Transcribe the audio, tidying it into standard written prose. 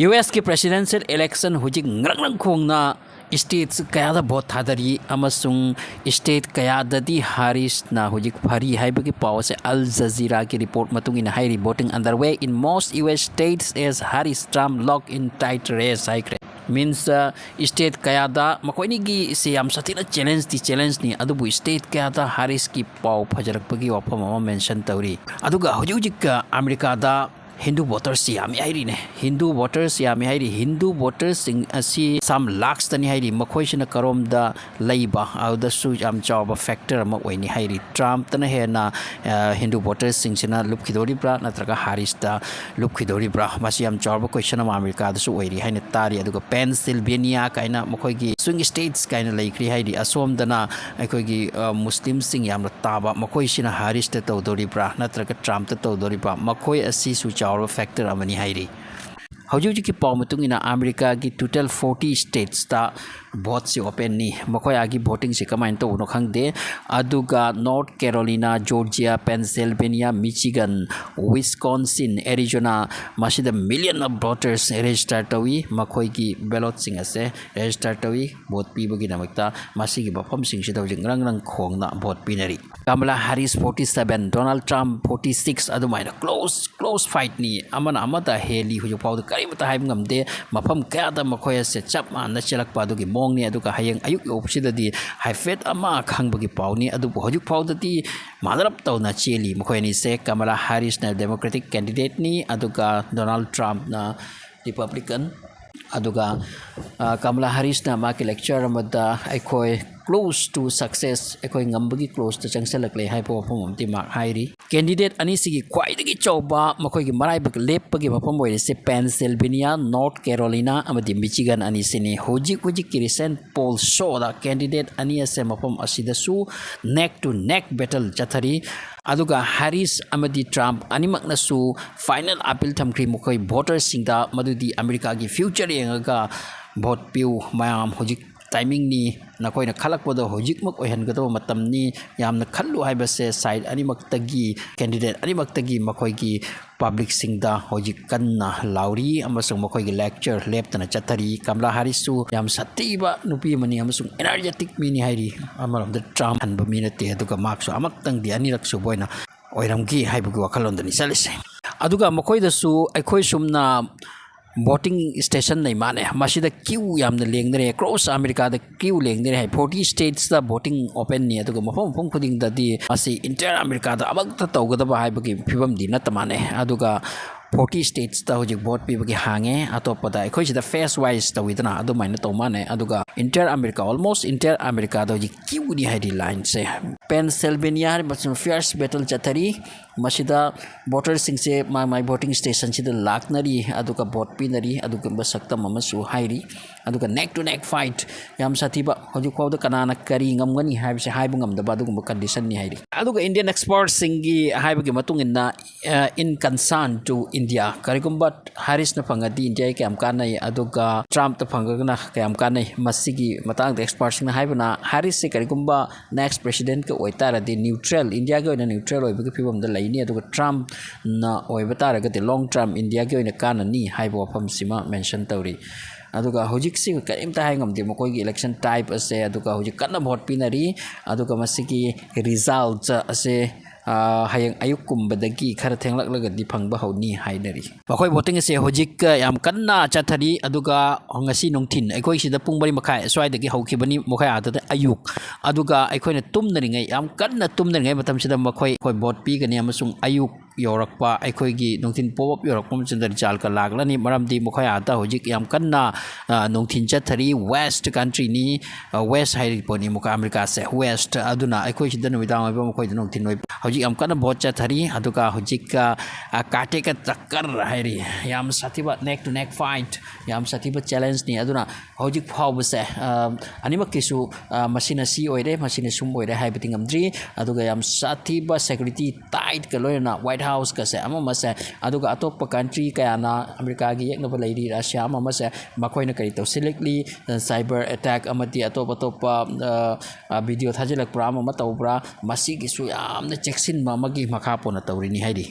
US की presidential election होजिक ngrang khongna states kayada vote thadari amasung state kayadadi Harris na होजिक phari haibagi pause Al Jazeera ki report matungin high voting underway in most US states as Harris Trump lock in tight race haikre means state kayada makoini gi se yam satina challenge ni adubu state kayada Harris ki pau phajarakpagi wafam ama mention tawri aduga hojik America da Hindu voters yami hairi ne Hindu voters yami hairi Hindu voters sing asi some lakhs tani hairi makhoi sina karom da laiba au da su am job factor ma oini hairi Trump tana he na Hindu voters sing sina lup khidori bra natraga Harris da lup khidori bra masi am job question ma America da su oiri haina tari aduga Pennsylvania kaina makhoi gi swing states kaina laikri hairi asom dana aikoi gi Muslim sing yam taba makhoi sina Harris ta tawdori bra natraga Trump ta tawdori bra makhoi asi su factor amani hairi hojik ki paw mutung ina America ki total 40 states ta vote si open ni makoi agi voting si kamain to no khangde aduga North Carolina Georgia Pennsylvania Michigan Wisconsin Arizona masida million of voters register tawi makoi ki ballot sing ase register tawi vote pi bagi namakta masi ki bafam sing si tawjing rang khong na vote pinari Kamala Harris 47 Donald Trump 46 adumaina close fight ni amana amata heli huju paw mata haim ngamde mafam kayada makhoya se chap man na chelak pa dugi mong ni aduka hayeng ayuk opsida di haifet ama khangbagi pawni adu hojuk pawda di madarap taw na cheli makhoya ni se Kamala Harris na Democratic candidate ni aduka Donald Trump na Republican aduga Kamala Harris na ma ki lecture amada aikoi close to success aikoi ngambagi close to changsalakle hai po phom ti mak hairi candidate ani sigi kwai dagi choba makoi gi marai bak lepagi mafamoi se Pennsylvania North Carolina amadi Michigan ani sini hojik ki recent poll show da candidate ani ase mafam asida su neck to neck battle chathari aduga Harris amadi Trump animak na su final appeal thamkri mokoi voters singda madudi America gi future yenga vote piu mayam hojik timing ni nakoi na khalak podo hojik mak ohan gato matam ni yamna khallu haiba se side animak tagi candidate animak tagi makoi gi public singda hojik kanna lauri amasung makoi gi lecture leptana chathari Kamala Harris su yam satiba nupi mani amasung energetic mini hairi amaram the Trump hanba minate aduga mark su amak tang di anirak su boina oiram gi haibu gi wakhalon dani salise aduga makoi da su aikoi sumna voting station nei mane masida queue yamna lengnere across America da queue lengnere hai 40 states da voting open ni aduga mafam khuding da di asi inter America da abak ta tawgada ba hai bagi phibam di na tamane aduga 40 states ta hojik vote pi bagi hange atopada ekhoi sida face wise ta widana adu maina to mane aduga inter America almost inter America da hojik queue ni hai di line se Pennsylvania but fierce battle chathari masida voter sing se my voting station sida laknari aduga vote pinari aduga basakta mamasu hairi aduga neck to neck fight yam satiba hojik kwawda kanana kari ngamgani haibse haibungam da badugum condition ni hairi aduga Indian experts singi haibagi matung inna in concern to India karigumba Harris na pangadi India ke amkanai aduga Trump ta pangagna ke amkanai masigi matang the experts na haibana Harris se karigumba next president ke oitara di neutral India ke na neutral oibagi phibam da laini aduga Trump na oibatara ke long term India ke na kana ni haibo pham sima mention tawri aduga hojik si kaimta hai ngamde makoi gi election type ase aduga hojik kanna vote pinari aduga masigi results ase hayeng ayuk kumbadagi khara thenglak lagadi phangba hawni hainari makoi voting ase hojik yam kanna chathari aduga ngasi nongthin aikoi sida pung bari makhai swai dagi hawkhibani mokhai ada ayuk aduga aikoina tumnari ngai yam kanna tumnari ngai matam sida makoi vote pi gani amasung ayuk yorakpa aikoi gi nongthin pop yorakpam chandar chal ka laglani maramdi mokhai ada hojik yam kanna nongthin chathari west country ni west hai poni mokha America se west aduna aikoi sida nuidang ba mokhoi nongthin noi hojik am kana bot chathari aduga hojik kate ka takkar hairi yam satiba neck to neck fight yam satiba challenge ni aduna hojik phawba se animak kisu machine si oire machine sum oire hai biting amdri aduga yam satiba security tight ka loina White House ka se ama mase aduga atop country kaya na America gi yekna ba lairi Russia ama mase makoi na kari to selectly cyber attack amati atop video thajilak pra ama matawbra masi gi su yamna cheksin ma magi makha pona tawri ni hairi